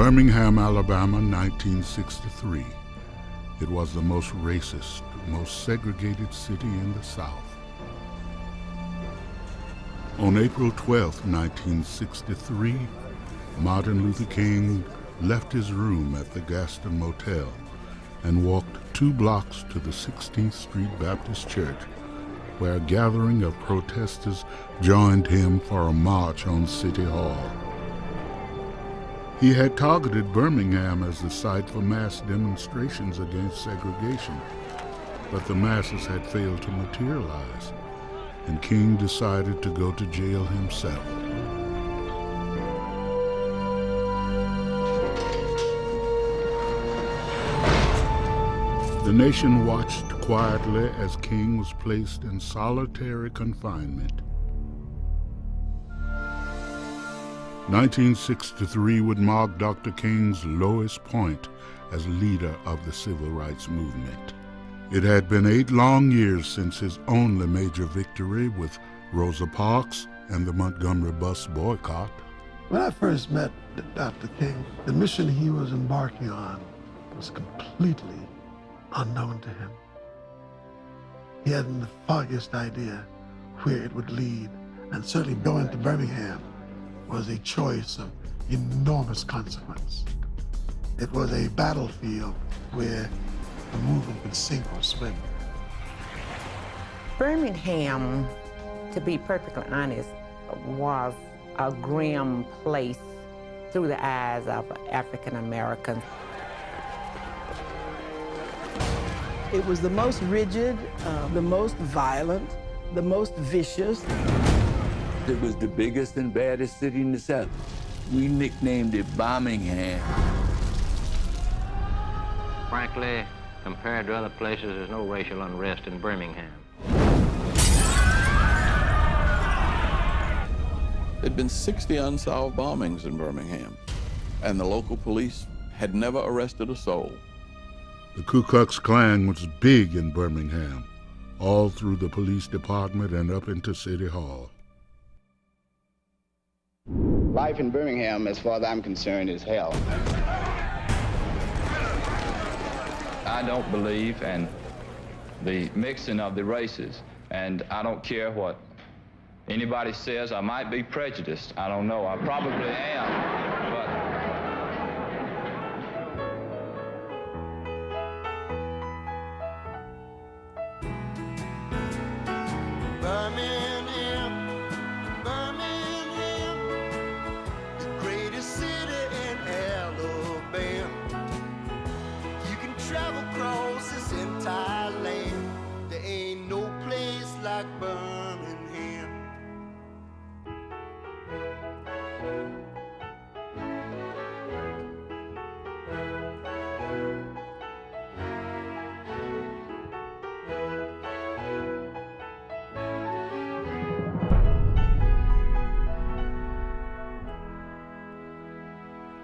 Birmingham, Alabama, 1963. It was the most racist, most segregated city in the South. On April 12, 1963, Martin Luther King left his room at the Gaston Motel and walked 2 blocks to the 16th Street Baptist Church, where a gathering of protesters joined him for a march on City Hall. He had targeted Birmingham as the site for mass demonstrations against segregation, but the masses had failed to materialize, and King decided to go to jail himself. The nation watched quietly as King was placed in solitary confinement. 1963 would mark Dr. King's lowest point as leader of the civil rights movement. It had been 8 long years since his only major victory with Rosa Parks and the Montgomery bus boycott. When I first met Dr. King, the mission he was embarking on was completely unknown to him. He hadn't the foggiest idea where it would lead, and certainly going to Birmingham was a choice of enormous consequence. It was a battlefield where the movement could sink or swim. Birmingham, to be perfectly honest, was a grim place through the eyes of African Americans. It was the most rigid, the most violent, the most vicious. It was the biggest and baddest city in the South. We nicknamed it Birmingham. Frankly, compared to other places, there's no racial unrest in Birmingham. There'd been 60 unsolved bombings in Birmingham, and the local police had never arrested a soul. The Ku Klux Klan was big in Birmingham, all through the police department and up into City Hall. Life in Birmingham, as far as I'm concerned, is hell. I don't believe in the mixing of the races, and I don't care what anybody says. I might be prejudiced. I don't know. I probably am, but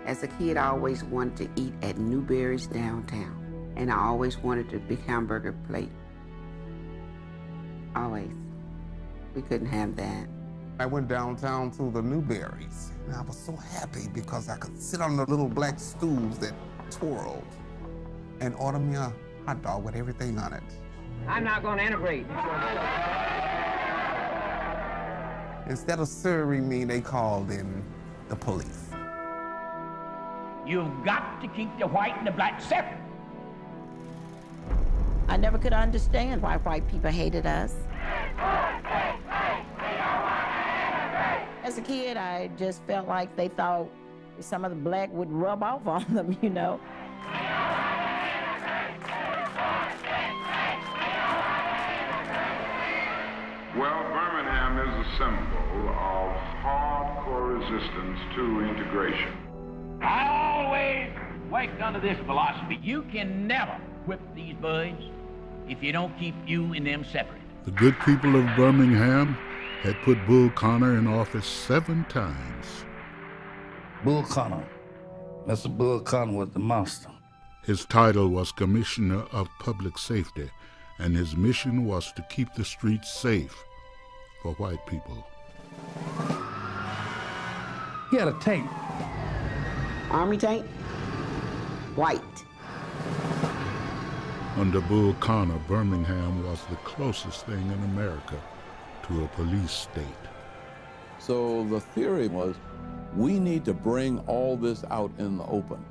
As a kid, I always wanted to eat at Newberry's downtown, and I always wanted a big hamburger plate. Always. We couldn't have that. I went downtown to the Newberry's, and I was so happy because I could sit on the little black stools that twirled and order me a hot dog with everything on it. I'm not going to integrate. Instead of serving me, they called in the police. You've got to keep the white and the black separate. I never could understand why white people hated us. As a kid, I just felt like they thought some of the black would rub off on them, you know. Well, Birmingham is a symbol of hardcore resistance to integration. I always worked under this philosophy. You can never whip these boys if you don't keep you and them separate. The good people of Birmingham had put Bull Connor in office 7 times. Bull Connor. Mr. Bull Connor was the monster. His title was Commissioner of Public Safety, and his mission was to keep the streets safe for white people. He had a tape. Army tank, white. Under Bull Connor, Birmingham was the closest thing in America to a police state. So the theory was, we need to bring all this out in the open.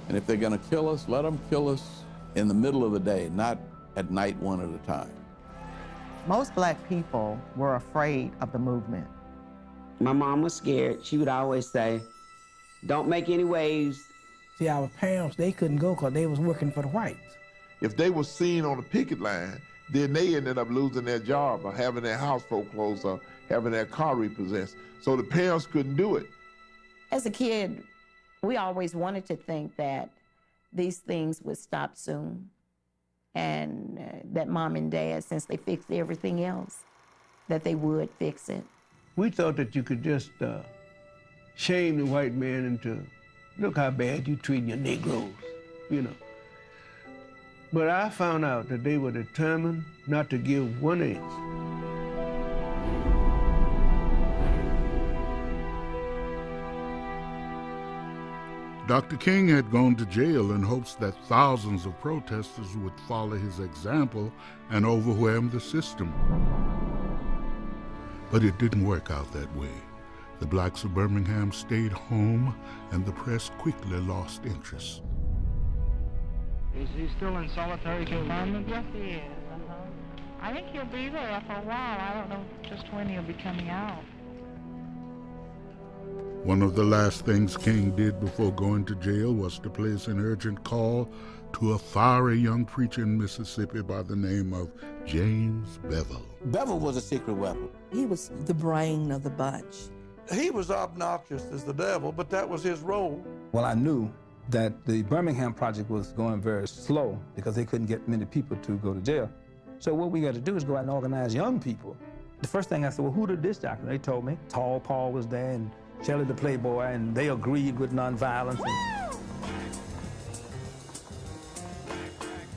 And if they're gonna kill us, let them kill us in the middle of the day, not at night one at a time. Most black people were afraid of the movement. My mom was scared. She would always say, don't make any waves. See, our parents, they couldn't go because they was working for the whites. If they were seen on the picket line, then they ended up losing their job or having their house foreclosed or having their car repossessed. So the parents couldn't do it. As a kid, we always wanted to think that these things would stop soon and that mom and dad, since they fixed everything else, that they would fix it. We thought that you could just shame the white man into, look how bad you treating your Negroes, you know. But I found out that they were determined not to give 1 inch. Dr. King had gone to jail in hopes that thousands of protesters would follow his example and overwhelm the system. But it didn't work out that way. The blacks of Birmingham stayed home, and the press quickly lost interest. Is he still in solitary confinement? Yes, he is. I think he'll be there for a while. I don't know just when he'll be coming out. One of the last things King did before going to jail was to place an urgent call to a fiery young preacher in Mississippi by the name of James Bevel. Bevel was a secret weapon. He was the brain of the bunch. He was obnoxious as the devil, but that was his role. Well, I knew that the Birmingham Project was going very slow because they couldn't get many people to go to jail. So what we got to do is go out and organize young people. The first thing I said, well, who did this doctor? They told me. Tall Paul was there and Shelley the Playboy, and they agreed with nonviolence.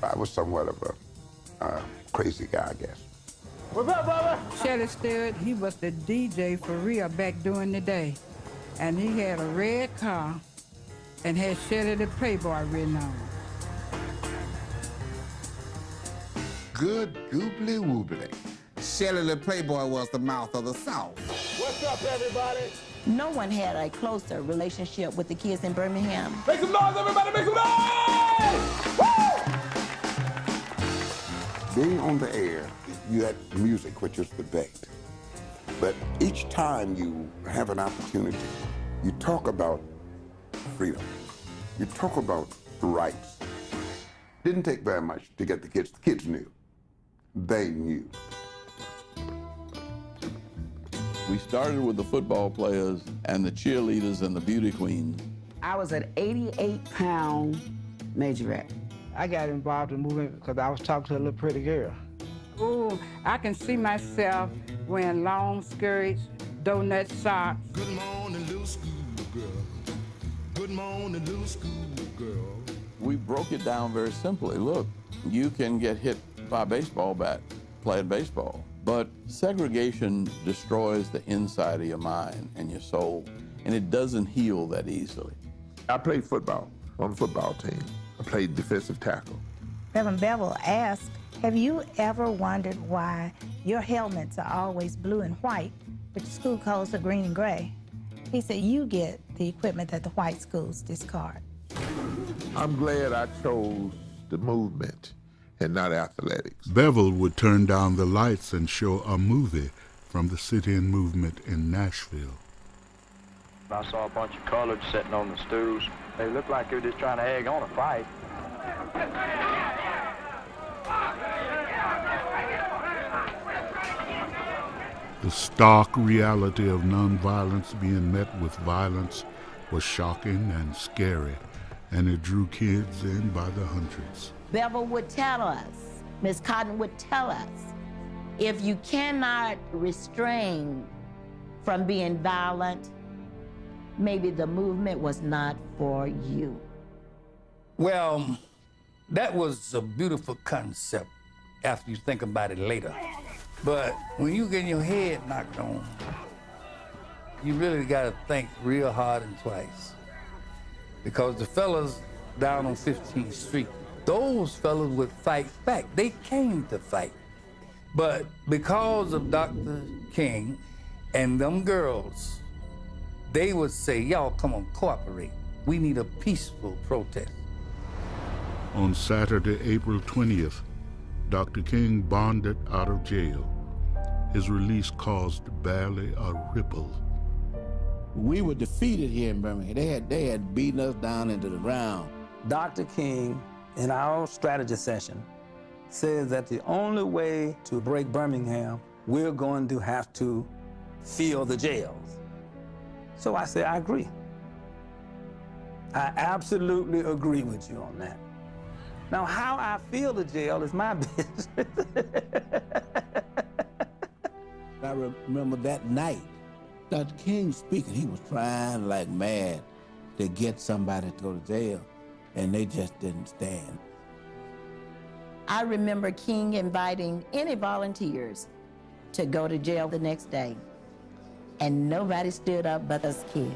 I was somewhat of a crazy guy, I guess. What's up, brother? Shelley Stewart, he was the DJ for real back during the day. And he had a red car and had Shelley the Playboy written on it. Good goobly woobly. Shelley the Playboy was the mouth of the South. What's up, everybody? No one had a closer relationship with the kids in Birmingham. Make some noise, everybody, make some noise! Woo! Being on the air, you had music, which is the bait. But each time you have an opportunity, you talk about freedom. You talk about rights. Didn't take very much to get the kids. The kids knew. They knew. We started with the football players and the cheerleaders and the beauty queens. I was an 88-pound majorette. I got involved in movement because I was talking to a little pretty girl. Ooh, I can see myself wearing long skirts, donut socks. Good morning, little schoolgirl. Good morning, little schoolgirl. We broke it down very simply. Look, you can get hit by a baseball bat playing baseball, but segregation destroys the inside of your mind and your soul, and it doesn't heal that easily. I played football on the football team. I played defensive tackle. Reverend Bevel asked, have you ever wondered why your helmets are always blue and white, but your school codes are green and gray? He said, you get the equipment that the white schools discard. I'm glad I chose the movement and not athletics. Bevel would turn down the lights and show a movie from the sit-in movement in Nashville. I saw a bunch of coloreds sitting on the stools. They looked like they were just trying to egg on a fight. The stark reality of nonviolence being met with violence was shocking and scary, and it drew kids in by the hundreds. Bevel would tell us, Miss Cotton would tell us, if you cannot restrain from being violent, maybe the movement was not for you. Well, that was a beautiful concept after you think about it later. But when you get your head knocked on, you really got to think real hard and twice. because the fellas down on 15th Street, those fellas would fight back. They came to fight. But because of Dr. King and them girls, they would say, y'all come on, cooperate. We need a peaceful protest. On Saturday, April 20th, Dr. King bonded out of jail. His release caused barely a ripple. We were defeated here in Birmingham. They had beaten us down into the ground. Dr. King, in our strategy session, says that the only way to break Birmingham, we're going to have to fill the jails. So I say, I agree. I absolutely agree with you on that. Now, how I fill the jail is my business. I remember that night, Dr. King speaking, he was trying like mad to get somebody to go to jail, and they just didn't stand. I remember King inviting any volunteers to go to jail the next day, and nobody stood up but us kids.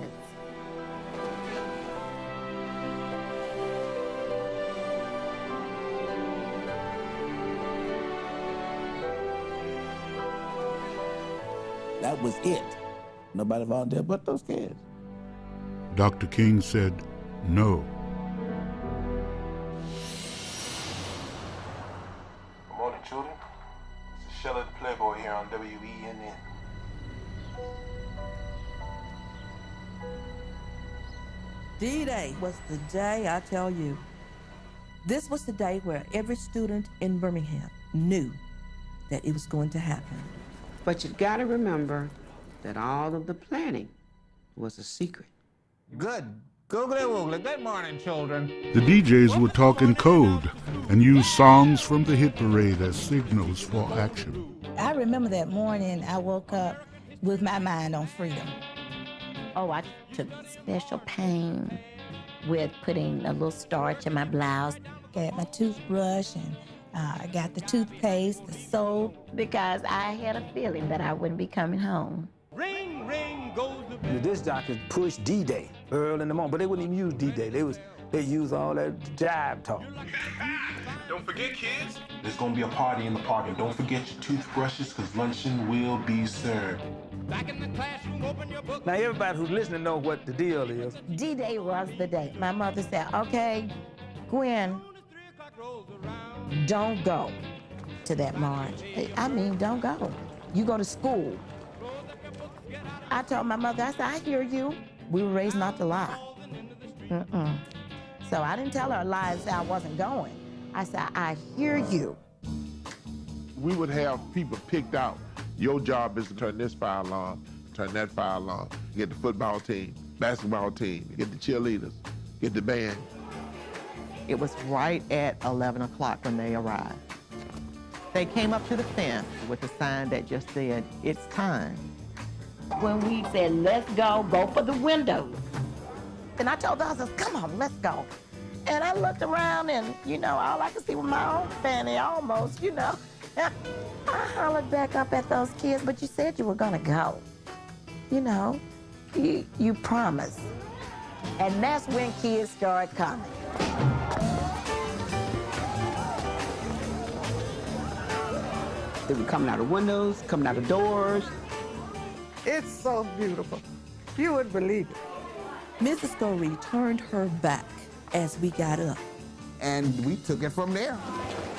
That was it. Nobody volunteered but those kids. Dr. King said no. Good morning, children. This is Shella the Playboy here on WENN. D-Day was the day, I tell you. This was the day where every student in Birmingham knew that it was going to happen. But you gotta remember that all of the planning was a secret. Good. Good morning, children. The DJs would talk in code and use songs from the hit parade as signals for action. I remember that morning I woke up with my mind on freedom. Oh, I took special pain with putting a little starch in my blouse. Got my toothbrush and I got the toothpaste, the soap. Because I had a feeling that I wouldn't be coming home. Ring, ring goes the disc jockeys pushed D-Day early in the morning, but they wouldn't even use D-Day. They used all that jive talk. Don't forget, kids, there's gonna be a party in the park, and don't forget your toothbrushes, because luncheon will be served. Back in the classroom, open your book. Now, everybody who's listening knows what the deal is. D-Day was the day. My mother said, okay, Gwen, don't go to that march. I mean, don't go. You go to school. I told my mother, I said, I hear you. We were raised not to lie. So I didn't tell her lies that I wasn't going. I said, I hear you. We would have people picked out. Your job is to turn this fire alarm, turn that fire alarm, get the football team, basketball team, get the cheerleaders, get the band. It was right at 11 o'clock when they arrived. They came up to the fence with a sign that just said, it's time. When we said, let's go for the window. And I told the others, come on, let's go. And I looked around and, all I could see was my own fanny almost, I hollered back up at those kids, but you said you were gonna go. You promised. And that's when kids started coming. They were coming out of windows, coming out of doors. It's so beautiful. You wouldn't believe it. Mrs. Story turned her back as we got up. And we took it from there.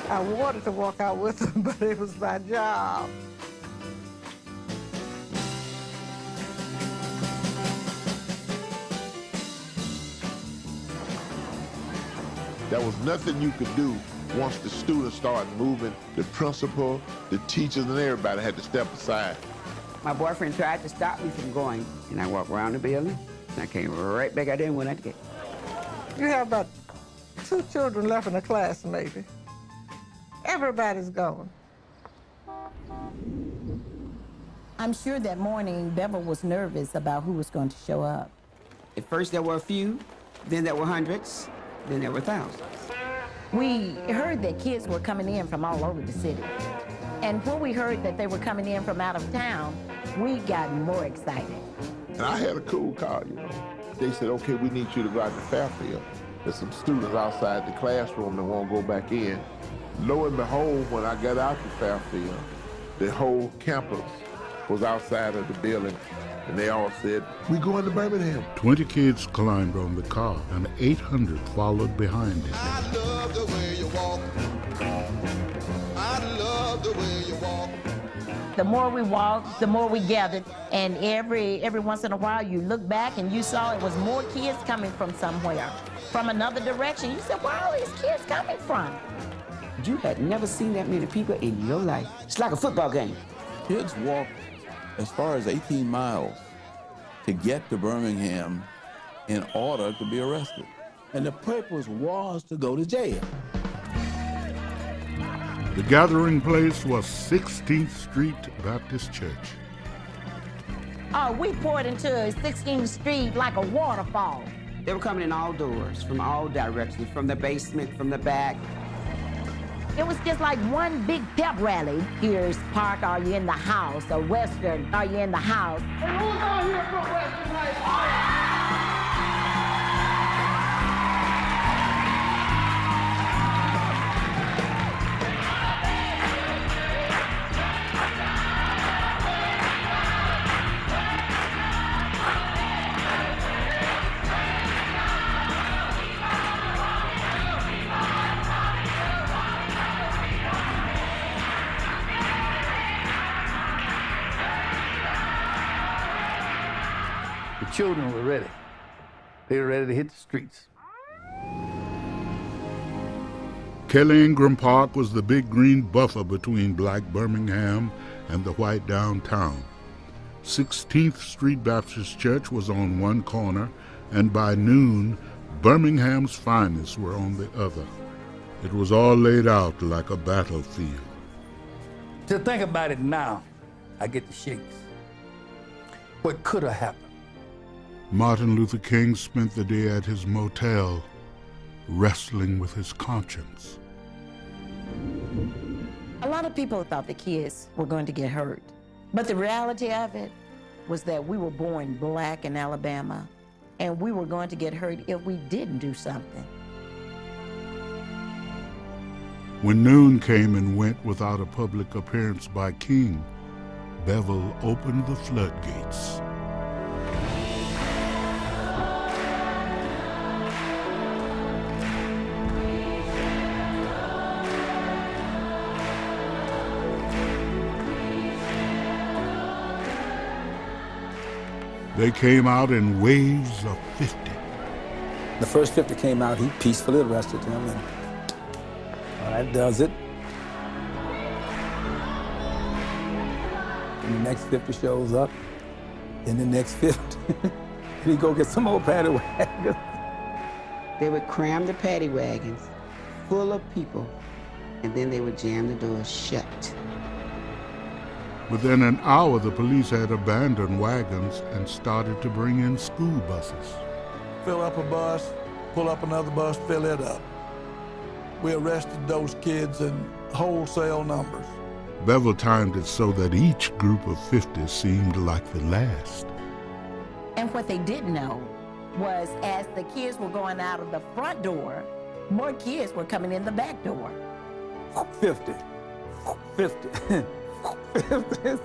I wanted to walk out with them, but it was my job. There was nothing you could do once the students started moving. The principal, the teachers, and everybody had to step aside. My boyfriend tried to stop me from going, and I walked around the building, and I came right back out there and went out the gate. You have about 2 children left in the class, maybe. Everybody's gone. I'm sure that morning Bevel was nervous about who was going to show up. At first there were a few, then there were hundreds, then there were thousands. We heard that kids were coming in from all over the city. And when we heard that they were coming in from out of town, we got more excited. And I had a cool car, They said, okay, we need you to go out to Fairfield. There's some students outside the classroom that won't go back in. Lo and behold, when I got out to Fairfield, the whole campus was outside of the building, and they all said, we going to Birmingham. 20 kids climbed on the car, and 800 followed behind it. I love the way you walk. I love the way you walk. The more we walked, the more we gathered, and every once in a while you look back and you saw it was more kids coming from somewhere, from another direction. You said, where are all these kids coming from? You had never seen that many people in your life. It's like a football game. Kids walked as far as 18 miles to get to Birmingham in order to be arrested. And the purpose was to go to jail. The gathering place was 16th Street Baptist Church. Oh, we poured into 16th Street like a waterfall. They were coming in all doors, from all directions, from the basement, from the back. It was just like one big pep rally. Here's Park, are you in the house? Or Western, are you in the house? And who's out here from Western Life? Children were ready. They were ready to hit the streets. Kelly Ingram Park was the big green buffer between black Birmingham and the white downtown. 16th Street Baptist Church was on one corner, and by noon, Birmingham's finest were on the other. It was all laid out like a battlefield. To think about it now, I get the shakes. What could have happened? Martin Luther King spent the day at his motel, wrestling with his conscience. A lot of people thought the kids were going to get hurt. But the reality of it was that we were born black in Alabama, and we were going to get hurt if we didn't do something. When noon came and went without a public appearance by King, Bevel opened the floodgates. They came out in waves of 50. The first 50 came out, he peacefully arrested them, and that does it. And the next 50 shows up, and the next 50, he go get some more paddy wagons. They would cram the paddy wagons full of people, and then they would jam the doors shut. Within an hour, the police had abandoned wagons and started to bring in school buses. Fill up a bus, pull up another bus, fill it up. We arrested those kids in wholesale numbers. Bevel timed it so that each group of 50 seemed like the last. And what they didn't know was as the kids were going out of the front door, more kids were coming in the back door. 50. 50.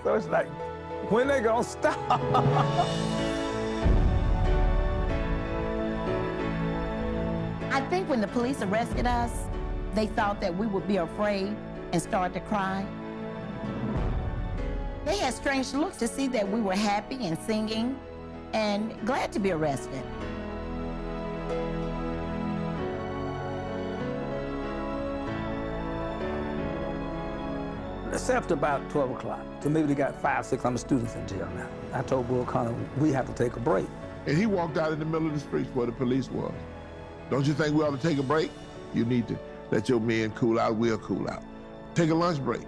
So it's like, when they gonna stop? I think when the police arrested us, they thought that we would be afraid and start to cry. They had strange looks to see that we were happy and singing and glad to be arrested. It's after about 12 o'clock. So maybe they got 500-600 students in jail now. I told Bull Connor, we have to take a break. And he walked out in the middle of the streets where the police was. Don't you think we ought to take a break? You need to let your men cool out, we'll cool out. Take a lunch break.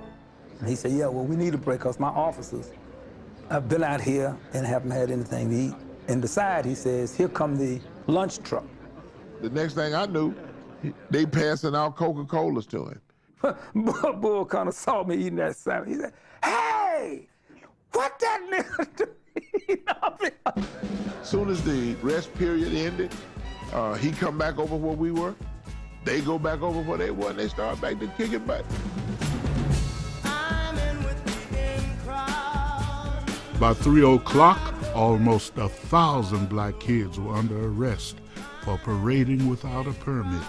And he said, yeah, well, we need a break because my officers have been out here and haven't had anything to eat. And beside, he says, here come the lunch truck. The next thing I knew, they passing out Coca-Colas to him. Bull Connor saw me eating that sandwich. He said, hey, What that nigga do? Soon as the rest period ended, he come back over where we were. They go back over where they were, and they start back to kicking butt. By 3 o'clock, almost 1,000 black kids were under arrest for parading without a permit.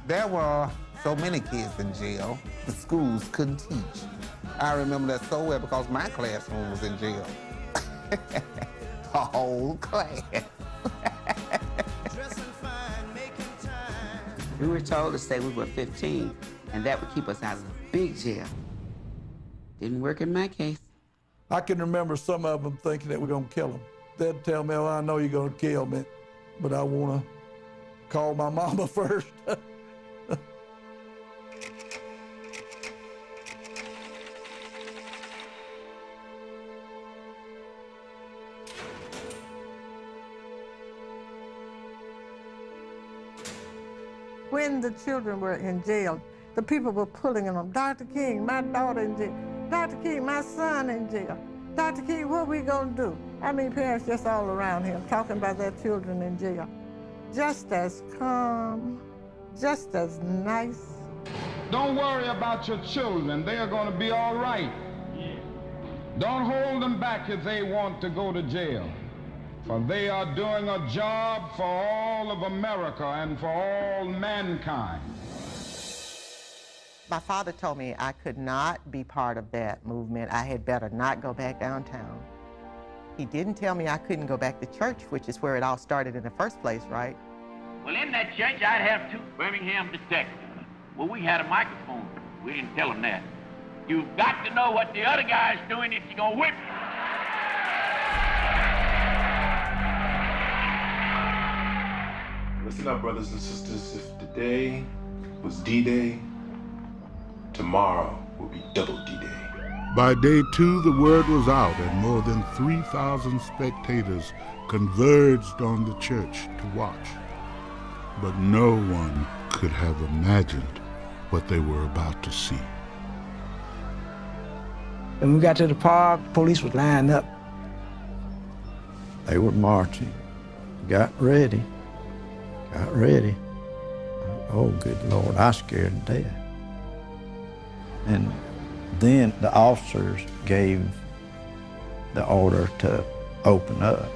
There were so many kids in jail, the schools couldn't teach. I remember that so well because my classroom was in jail. The whole class. We were told to say we were 15, and that would keep us out of the big jail. Didn't work in my case. I can remember some of them thinking that we're gonna kill them. They'd tell me, "Oh, I know you're gonna kill me, but I wanna call my mama first." When the children were in jail, the people were pulling them. Dr. King, my daughter in jail. Dr. King, my son in jail. Dr. King, what are we gonna do? I mean, parents just all around him talking about their children in jail. Just as calm, just as nice. Don't worry about your children. They are gonna be all right. Don't hold them back if they want to go to jail. For they are doing a job for all of America and for all mankind. My father told me I could not be part of that movement. I had better not go back downtown. He didn't tell me I couldn't go back to church, which is where it all started in the first place, right? Well, in that church, I'd have 2 Birmingham detectives. Well, we had a microphone. We didn't tell them that. You've got to know what the other guy's doing if you're gonna whip him. Listen up, brothers and sisters. If today was D-Day, tomorrow will be double D-Day. By day 2, the word was out, and more than 3,000 spectators converged on the church to watch. But no one could have imagined what they were about to see. When we got to the park, police was lined up. They were marching, got ready. Oh, good Lord, I scared to death. And then the officers gave the order to open up.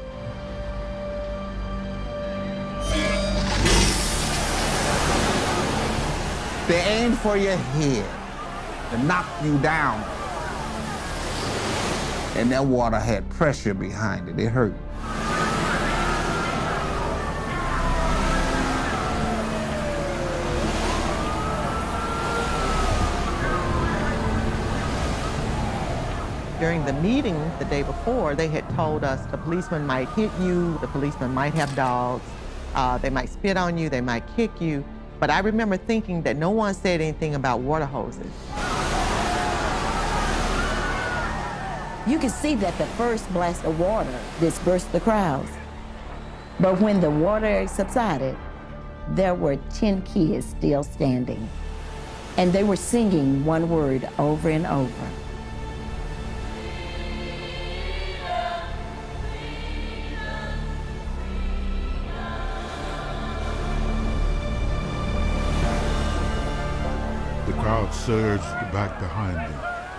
They aimed for your head to knock you down. And that water had pressure behind it. It hurt. During the meeting the day before, they had told us the policeman might hit you, the policeman might have dogs, they might spit on you, they might kick you. But I remember thinking that no one said anything about water hoses. You could see that the first blast of water dispersed the crowds. But when the water subsided, there were 10 kids still standing. And they were singing one word over and over. The crowd surged back behind them.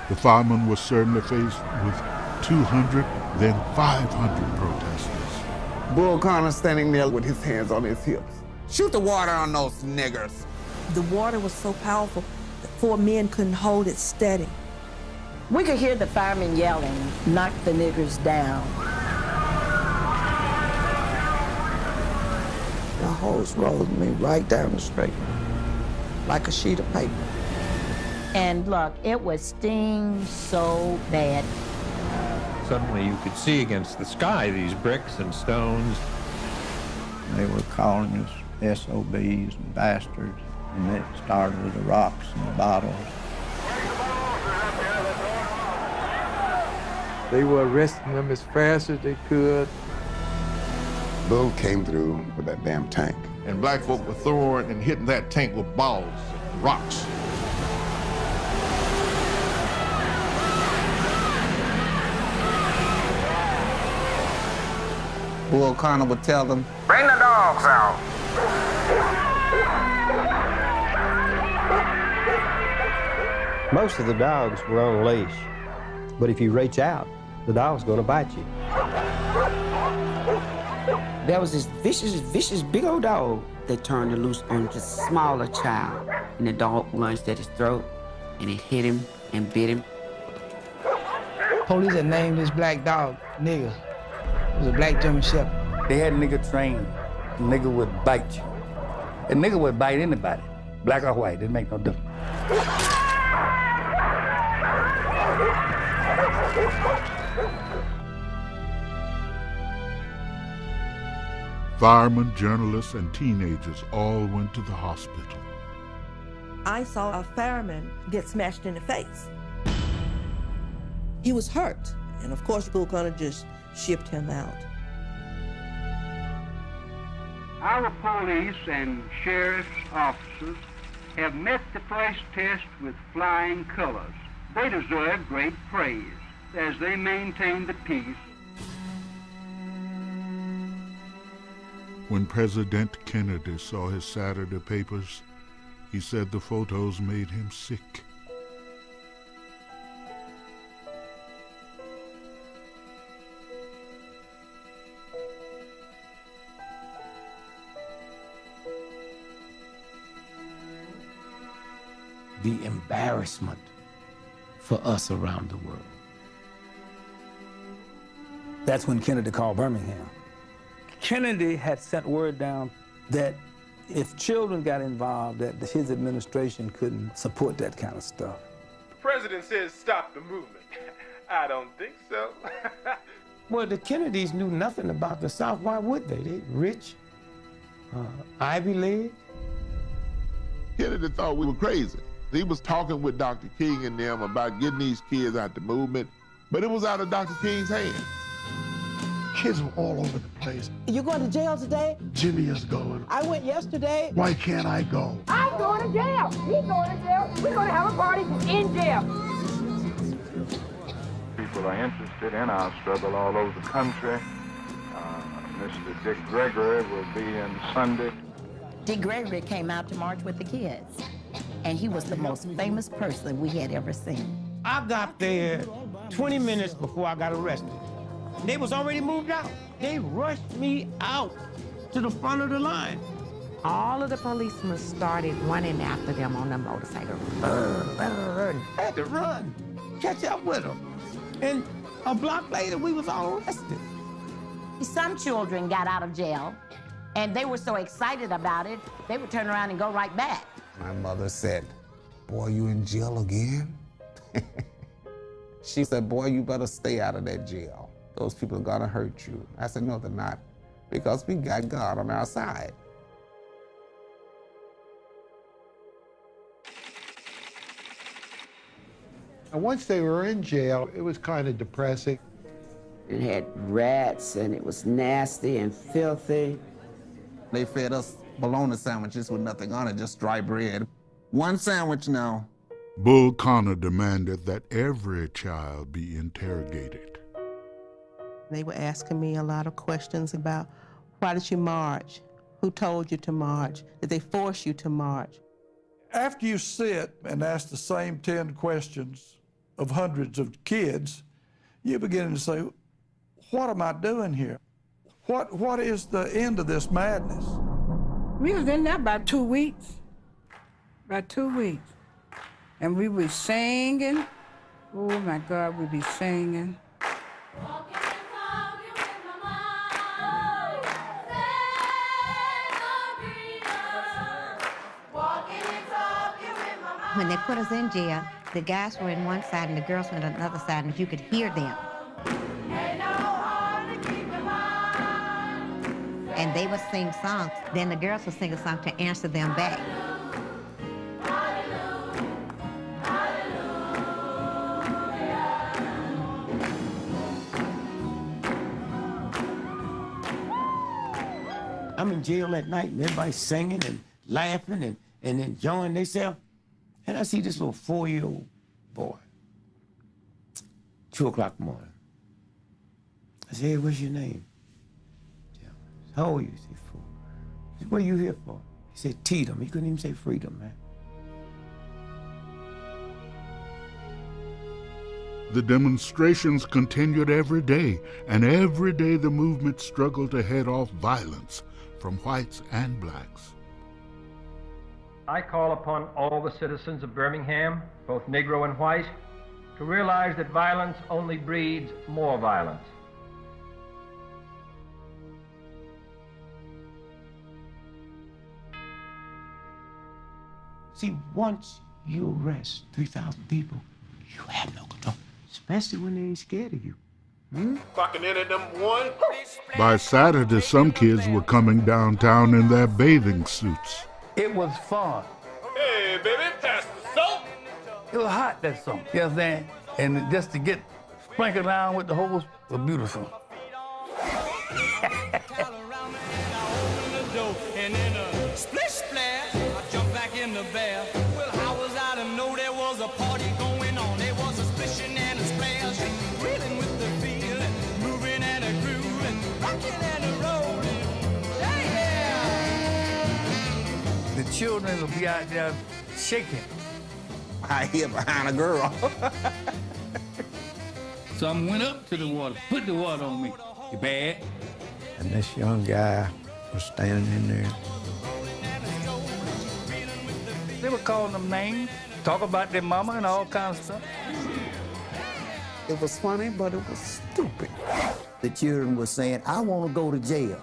The firemen were suddenly faced with 200, then 500 protesters. Bull Connor standing there with his hands on his hips. Shoot the water on those niggers. The water was so powerful that 4 men couldn't hold it steady. We could hear the firemen yelling, "Knock the niggers down." The hose rolled me right down the street, like a sheet of paper. And look, it was sting so bad. Suddenly you could see against the sky these bricks and stones. They were calling us SOBs and bastards, and it started with the rocks and the bottles. They were arresting them as fast as they could. Bull came through with that damn tank. And black folk were throwing and hitting that tank with balls and rocks. Bull Connor would tell them, Bring the dogs out. Most of the dogs were on a leash, but if you reach out, the dog's gonna bite you. There was this vicious big old dog that turned loose on just a smaller child, and the dog lunged at his throat, and it hit him and bit him. Police had named this black dog Nigger. It was a black German Shepherd. They had nigger trained. Nigger would bite you. A nigger would bite anybody, black or white, didn't make no difference. Firemen, journalists, and teenagers all went to the hospital. I saw a fireman get smashed in the face. He was hurt, and of course, Bull Connor just shipped him out. Our police and sheriff's officers have met the first test with flying colors. They deserve great praise as they maintain the peace. When President Kennedy saw his Saturday papers, he said the photos made him sick. The embarrassment for us around the world. That's when Kennedy called Birmingham. Kennedy had sent word down that if children got involved, that his administration couldn't support that kind of stuff. The president says stop the movement. I don't think so. Well, the Kennedys knew nothing about the South. Why would they? They rich, Ivy League. Kennedy thought we were crazy. He was talking with Dr. King and them about getting these kids out the movement, but it was out of Dr. King's hands. Kids were all over the place. You going to jail today? Jimmy is going. I went yesterday. Why can't I go? I'm going to jail. He's going to jail. We're going to have a party in jail. People are interested in our struggle all over the country. Mr. Dick Gregory will be in Sunday. Dick Gregory came out to march with the kids, and he was the most famous person we had ever seen. I got there 20 minutes before I got arrested. They was already moved out. They rushed me out to the front of the line. All of the policemen started running after them on the motorcycle. I had to run, catch up with them. And a block later, we was all arrested. Some children got out of jail, and they were so excited about it, they would turn around and go right back. My mother said, "Boy, you in jail again?" She said, "Boy, you better stay out of that jail. Those people are gonna hurt you." I said, "No, they're not, because we got God on our side." And once they were in jail, it was kind of depressing. It had rats, and it was nasty and filthy. They fed us bologna sandwiches with nothing on it, just dry bread. One sandwich now. Bull Connor demanded that every child be interrogated. They were asking me a lot of questions about, why did you march? Who told you to march? Did they force you to march? After you sit and ask the same 10 questions of hundreds of kids, you begin to say, what am I doing here? What is the end of this madness? We was in there about 2 weeks. About 2 weeks. And we were singing. Oh my God, we'd be singing. When they put us in jail, the guys were in one side and the girls were on another side, and you could hear them. And they would sing songs. Then the girls would sing a song to answer them back. I'm in jail at night, and everybody's singing and laughing and enjoying themselves. And I see this little 4-year-old boy, 2 o'clock in the morning. I said, "Hey, what's your name?" How old are you? He said, 4. He said, what are you here for? He said, Tatum. He couldn't even say freedom, man. The demonstrations continued every day, and every day the movement struggled to head off violence from whites and blacks. I call upon all the citizens of Birmingham, both Negro and white, to realize that violence only breeds more violence. See, once you arrest 3,000 people, you have no control, especially when they ain't scared of you. Clocking in at number 1. By Saturday, some kids were coming downtown in their bathing suits. It was fun. Hey, baby, pass the soap. It was hot that summer, you understand? And just to get sprinkled around with the hose was beautiful. And in a splish splash, I jumped back in the bath. Well, how was I to know there was a party going on? There was a splishing and a splash, reeling with the feel, and moving and a groove, and rocking and a rolling. Yeah! The children will be out there shaking. I hear behind a girl. So I went up to the water, put the water on me. You bad? And this young guy was standing in there. They were calling them names, talk about their mama and all kinds of stuff. It was funny, but it was stupid. The children were saying, I want to go to jail.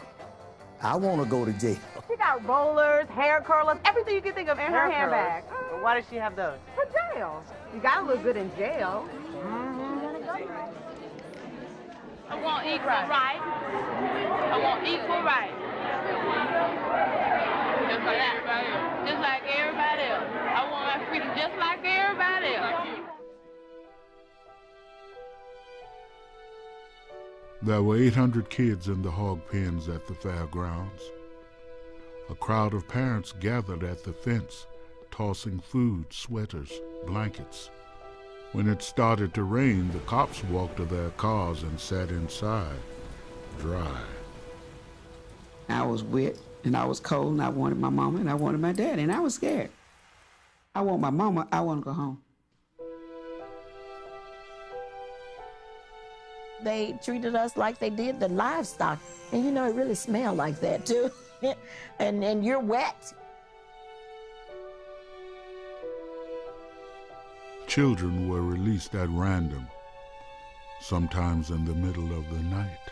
I want to go to jail. She got rollers, hair curlers, everything you can think of in her handbag. Why does she have those? For jail. You gotta look good in jail. I want equal rights. I want equal rights. Just like everybody else. I want my freedom just like everybody else. There were 800 kids in the hog pens at the fairgrounds. A crowd of parents gathered at the fence, tossing food, sweaters, blankets. When it started to rain, the cops walked to their cars and sat inside, dry. I was wet, and I was cold, and I wanted my mama, and I wanted my dad, and I was scared. I want my mama, I want to go home. They treated us like they did the livestock. And you know, it really smelled like that too. and you're wet. Children were released at random, sometimes in the middle of the night.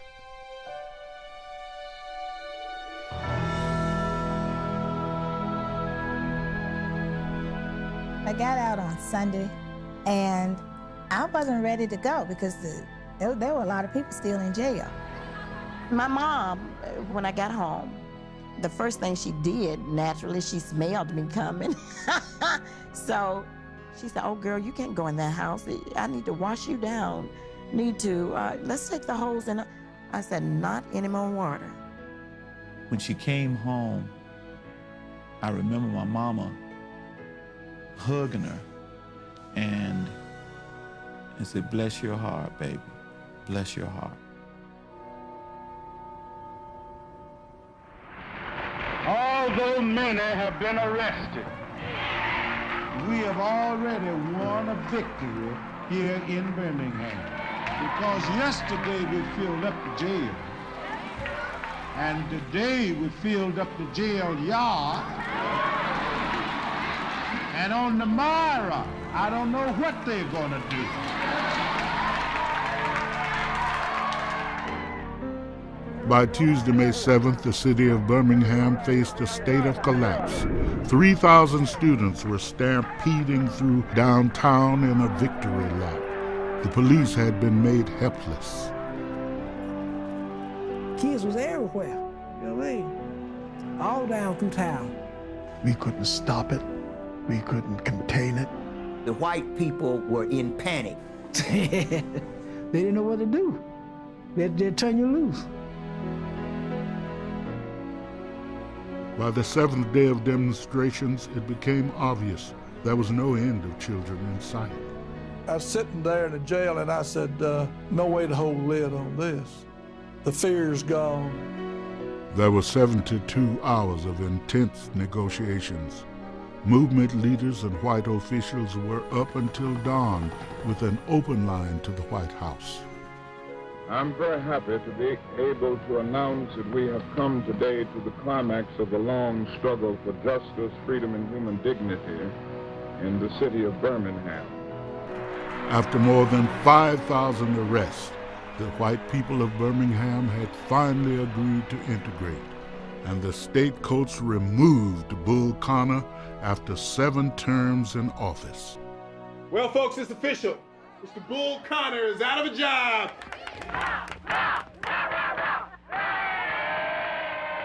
I got out on Sunday, and I wasn't ready to go because there were a lot of people still in jail. My mom, when I got home, the first thing she did, naturally, she smelled me coming. So she said, oh, girl, you can't go in that house. I need to wash you down. Let's take the hose in. I said, not any more water. When she came home, I remember my mama hugging her and said, bless your heart, baby, bless your heart. Although many have been arrested, We have already won a victory here in Birmingham because yesterday we filled up the jail, and today we filled up the jail yard, and on tomorrow, I don't know what they're gonna do. By Tuesday, May 7th, the city of Birmingham faced a state of collapse. 3,000 students were stampeding through downtown in a victory lap. The police had been made helpless. Kids was everywhere, you know what I mean? All down through town. We couldn't stop it. We couldn't contain it. The white people were in panic. They didn't know what to do. They'd turn you loose. By the seventh day of demonstrations, it became obvious there was no end of children in sight. I was sitting there in the jail and I said, no way to hold lid on this. The fear's gone. There were 72 hours of intense negotiations. Movement leaders and white officials were up until dawn with an open line to the White House. I'm very happy to be able to announce that we have come today to the climax of a long struggle for justice, freedom, and human dignity in the city of Birmingham. After more than 5,000 arrests, the white people of Birmingham had finally agreed to integrate, and the state courts removed Bull Connor after 7 terms in office. Well, folks, it's official. Mr. Bull Connor is out of a job.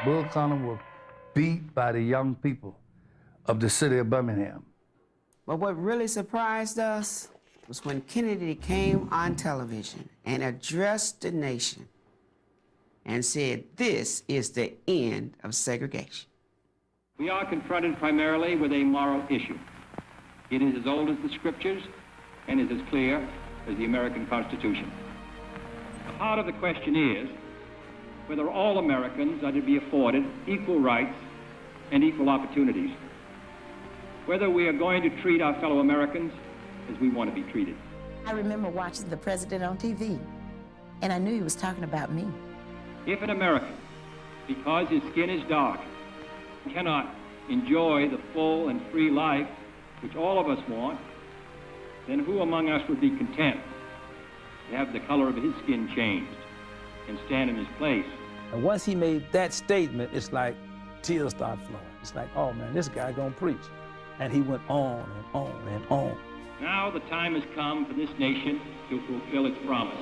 Bull Connor was beat by the young people of the city of Birmingham. But what really surprised us was when Kennedy came on television and addressed the nation and said, "This is the end of segregation." We are confronted primarily with a moral issue. It is as old as the scriptures and is as clear as the American Constitution. The heart of the question is whether all Americans are to be afforded equal rights and equal opportunities, whether we are going to treat our fellow Americans as we want to be treated. I remember watching the president on TV, and I knew he was talking about me. If an American, because his skin is dark, cannot enjoy the full and free life which all of us want, then who among us would be content to have the color of his skin changed and stand in his place? And once he made that statement, it's like tears start flowing. It's like, oh man, this guy gonna preach. And he went on and on and on. Now the time has come for this nation to fulfill its promise.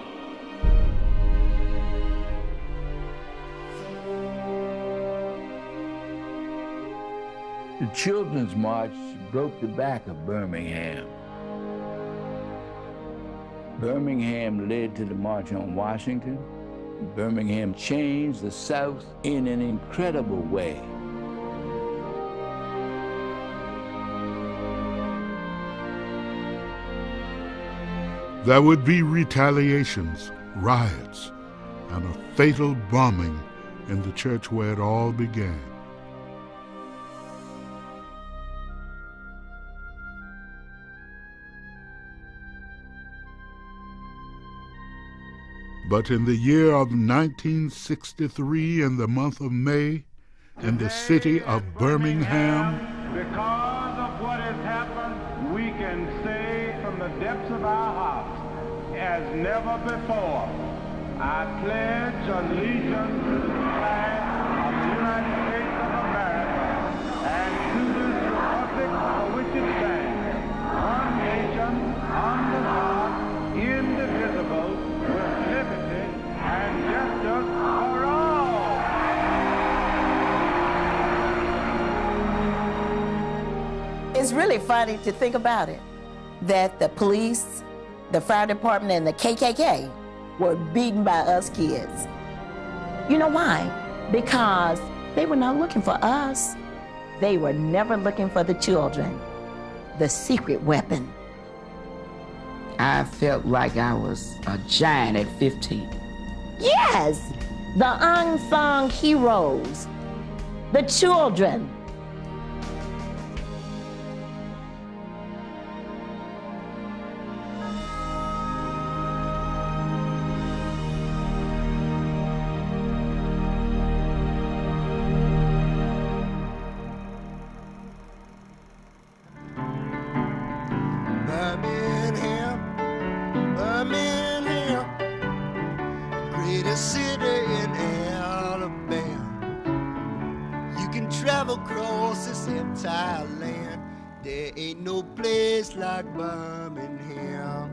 The Children's March broke the back of Birmingham. Birmingham led to the March on Washington. Birmingham changed the South in an incredible way. There would be retaliations, riots, and a fatal bombing in the church where it all began. But in the year of 1963, in the month of May, in the city of Birmingham, because of what has happened, we can say from the depths of our hearts, as never before, I pledge allegiance to the flag of the United States of America and to this republic for which it stands, one nation, under God, indivisible, with liberty and justice for all. It's really funny to think about it, that the police, the fire department, and the KKK were beaten by us kids. You know why? Because they were not looking for us. They were never looking for the children, the secret weapon. I felt like I was a giant at 15. Yes, the unsung heroes, the children. There ain't no place like Birmingham.